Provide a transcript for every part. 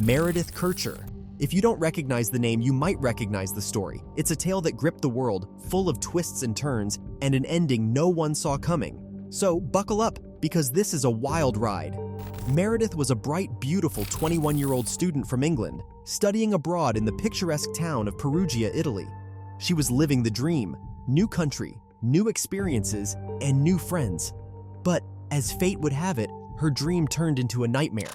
Meredith Kercher. If you don't recognize the name, you might recognize the story. It's a tale that gripped the world, full of twists and turns, and an ending no one saw coming. So buckle up, because this is a wild ride. Meredith was a bright, beautiful 21-year-old student from England, studying abroad in the picturesque town of Perugia, Italy. She was living the dream: new country, new experiences, and new friends. But as fate would have it, her dream turned into a nightmare.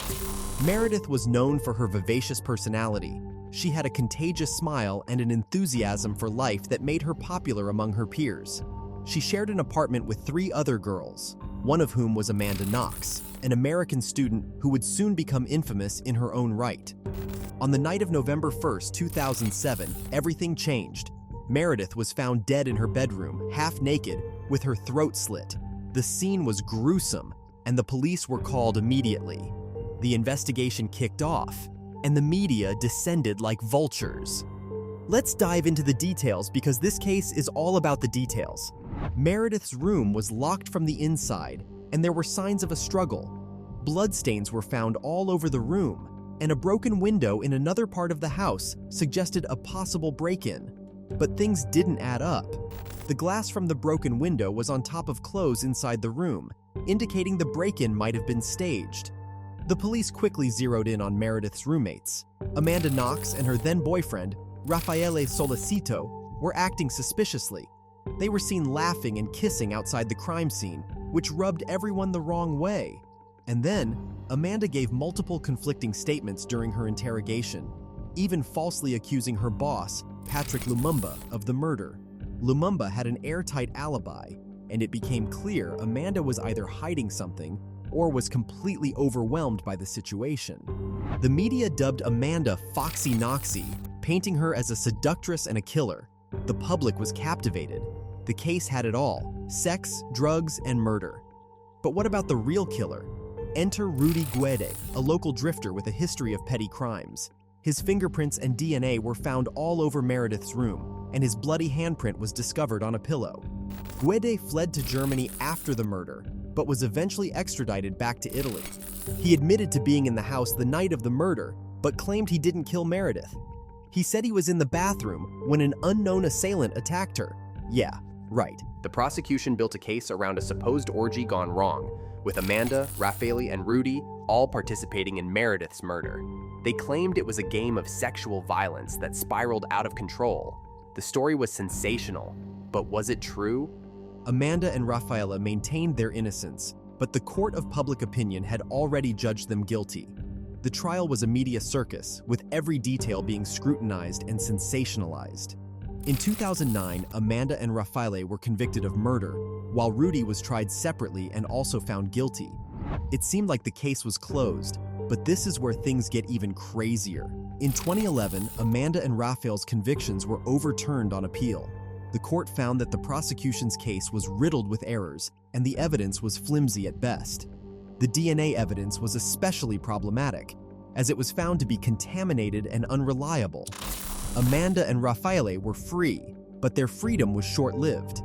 Meredith was known for her vivacious personality. She had a contagious smile and an enthusiasm for life that made her popular among her peers. She shared an apartment with 3 other girls, one of whom was Amanda Knox, an American student who would soon become infamous in her own right. On the night of November 1st, 2007, everything changed. Meredith was found dead in her bedroom, half naked, with her throat slit. The scene was gruesome, and the police were called immediately. The investigation kicked off, and the media descended like vultures. Let's dive into the details because this case is all about the details. Meredith's room was locked from the inside, and there were signs of a struggle. Bloodstains were found all over the room, and a broken window in another part of the house suggested a possible break-in. But things didn't add up. The glass from the broken window was on top of clothes inside the room, indicating the break-in might have been staged. The police quickly zeroed in on Meredith's roommates. Amanda Knox and her then-boyfriend, Raffaele Solicito, were acting suspiciously. They were seen laughing and kissing outside the crime scene, which rubbed everyone the wrong way. And then, Amanda gave multiple conflicting statements during her interrogation, even falsely accusing her boss, Patrick Lumumba, of the murder. Lumumba had an airtight alibi, and it became clear Amanda was either hiding something or was completely overwhelmed by the situation. The media dubbed Amanda Foxy Knoxy, painting her as a seductress and a killer. The public was captivated. The case had it all: sex, drugs, and murder. But what about the real killer? Enter Rudy Guede, a local drifter with a history of petty crimes. His fingerprints and DNA were found all over Meredith's room, and his bloody handprint was discovered on a pillow. Guede fled to Germany after the murder, but was eventually extradited back to Italy. He admitted to being in the house the night of the murder, but claimed he didn't kill Meredith. He said he was in the bathroom when an unknown assailant attacked her. Yeah, right. The prosecution built a case around a supposed orgy gone wrong, with Amanda, Raffaele, and Rudy all participating in Meredith's murder. They claimed it was a game of sexual violence that spiraled out of control. The story was sensational, but was it true? Amanda and Raffaele maintained their innocence, but the court of public opinion had already judged them guilty. The trial was a media circus, with every detail being scrutinized and sensationalized. In 2009, Amanda and Raffaele were convicted of murder, while Rudy was tried separately and also found guilty. It seemed like the case was closed, but this is where things get even crazier. In 2011, Amanda and Raffaele's convictions were overturned on appeal. The court found that the prosecution's case was riddled with errors, and the evidence was flimsy at best. The DNA evidence was especially problematic, as it was found to be contaminated and unreliable. Amanda and Raffaele were free, but their freedom was short-lived.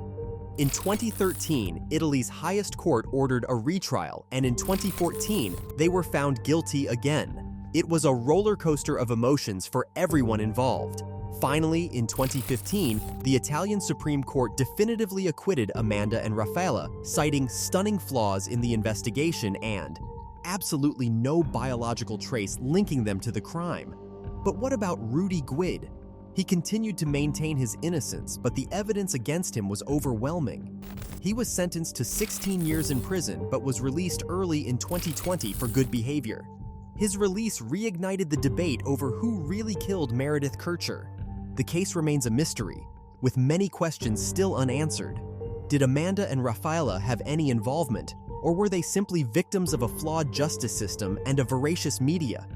In 2013, Italy's highest court ordered a retrial, and in 2014, they were found guilty again. It was a roller coaster of emotions for everyone involved. Finally, in 2015, the Italian Supreme Court definitively acquitted Amanda and Raffaele, citing stunning flaws in the investigation and absolutely no biological trace linking them to the crime. But what about Rudy Guede? He continued to maintain his innocence, but the evidence against him was overwhelming. He was sentenced to 16 years in prison, but was released early in 2020 for good behavior. His release reignited the debate over who really killed Meredith Kercher. The case remains a mystery, with many questions still unanswered. Did Amanda and Raffaele have any involvement, or were they simply victims of a flawed justice system and a voracious media?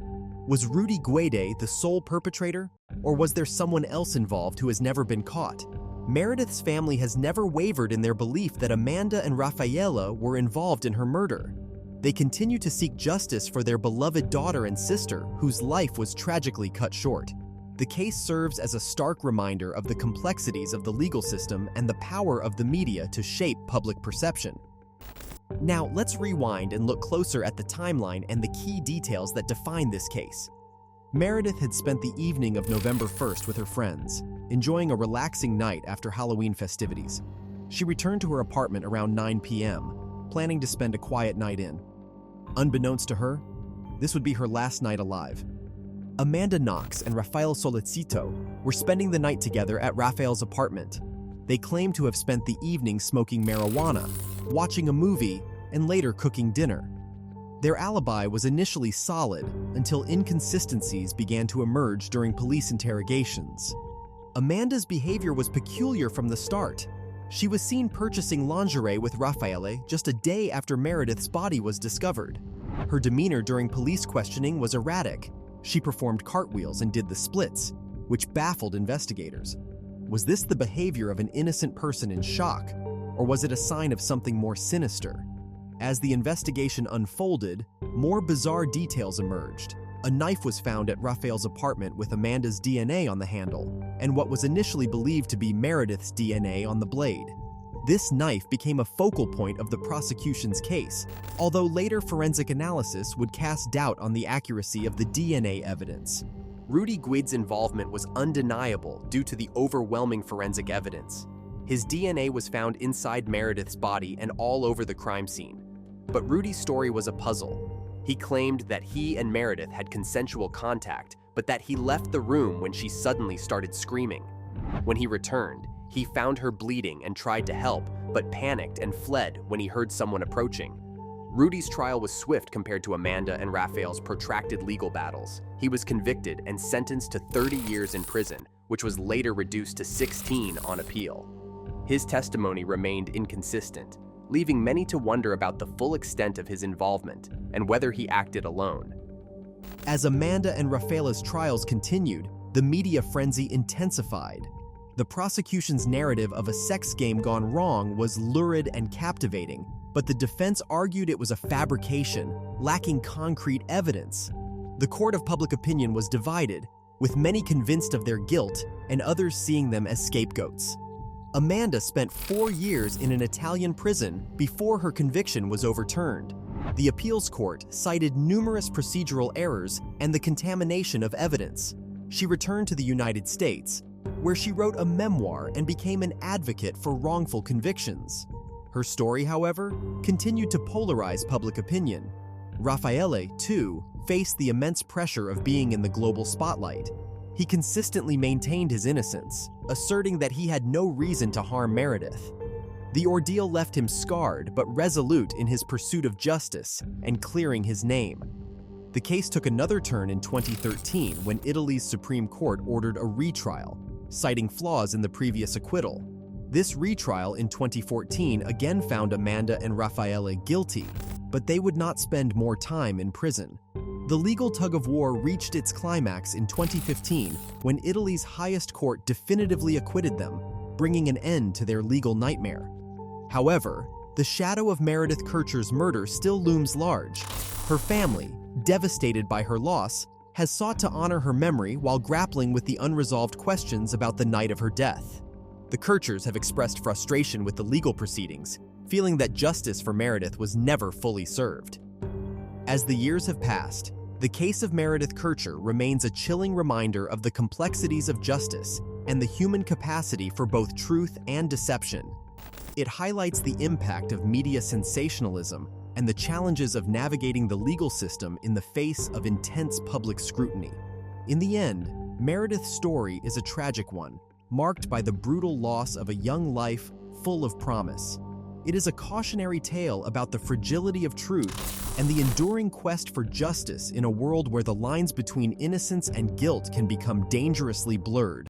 Was Rudy Guede the sole perpetrator, or was there someone else involved who has never been caught? Meredith's family has never wavered in their belief that Amanda and Raffaele were involved in her murder. They continue to seek justice for their beloved daughter and sister, whose life was tragically cut short. The case serves as a stark reminder of the complexities of the legal system and the power of the media to shape public perception. Now, let's rewind and look closer at the timeline and the key details that define this case. Meredith had spent the evening of November 1st with her friends, enjoying a relaxing night after Halloween festivities. She returned to her apartment around 9 p.m., planning to spend a quiet night in. Unbeknownst to her, this would be her last night alive. Amanda Knox and Rafael Solicito were spending the night together at Rafael's apartment. They claimed to have spent the evening smoking marijuana, watching a movie, and later cooking dinner. Their alibi was initially solid until inconsistencies began to emerge during police interrogations. Amanda's behavior was peculiar from the start. She was seen purchasing lingerie with Raffaele just a day after Meredith's body was discovered. Her demeanor during police questioning was erratic. She performed cartwheels and did the splits, which baffled investigators. Was this the behavior of an innocent person in shock, or was it a sign of something more sinister? As the investigation unfolded, more bizarre details emerged. A knife was found at Raphael's apartment with Amanda's DNA on the handle, and what was initially believed to be Meredith's DNA on the blade. This knife became a focal point of the prosecution's case, although later forensic analysis would cast doubt on the accuracy of the DNA evidence. Rudy Guede's involvement was undeniable due to the overwhelming forensic evidence. His DNA was found inside Meredith's body and all over the crime scene. But Rudy's story was a puzzle. He claimed that he and Meredith had consensual contact, but that he left the room when she suddenly started screaming. When he returned, he found her bleeding and tried to help, but panicked and fled when he heard someone approaching. Rudy's trial was swift compared to Amanda and Raphael's protracted legal battles. He was convicted and sentenced to 30 years in prison, which was later reduced to 16 on appeal. His testimony remained inconsistent, leaving many to wonder about the full extent of his involvement and whether he acted alone. As Amanda and Rafaela's trials continued, the media frenzy intensified. The prosecution's narrative of a sex game gone wrong was lurid and captivating, but the defense argued it was a fabrication, lacking concrete evidence. The court of public opinion was divided, with many convinced of their guilt and others seeing them as scapegoats. Amanda spent 4 years in an Italian prison before her conviction was overturned. The appeals court cited numerous procedural errors and the contamination of evidence. She returned to the United States, where she wrote a memoir and became an advocate for wrongful convictions. Her story, however, continued to polarize public opinion. Raffaele, too, faced the immense pressure of being in the global spotlight. He consistently maintained his innocence, asserting that he had no reason to harm Meredith. The ordeal left him scarred but resolute in his pursuit of justice and clearing his name. The case took another turn in 2013 when Italy's Supreme Court ordered a retrial, citing flaws in the previous acquittal. This retrial in 2014 again found Amanda and Raffaele guilty, but they would not spend more time in prison. The legal tug-of-war reached its climax in 2015 when Italy's highest court definitively acquitted them, bringing an end to their legal nightmare. However, the shadow of Meredith Kercher's murder still looms large. Her family, devastated by her loss, has sought to honor her memory while grappling with the unresolved questions about the night of her death. The Kerchers have expressed frustration with the legal proceedings, feeling that justice for Meredith was never fully served. As the years have passed, the case of Meredith Kercher remains a chilling reminder of the complexities of justice and the human capacity for both truth and deception. It highlights the impact of media sensationalism and the challenges of navigating the legal system in the face of intense public scrutiny. In the end, Meredith's story is a tragic one, marked by the brutal loss of a young life full of promise. It is a cautionary tale about the fragility of truth and the enduring quest for justice in a world where the lines between innocence and guilt can become dangerously blurred.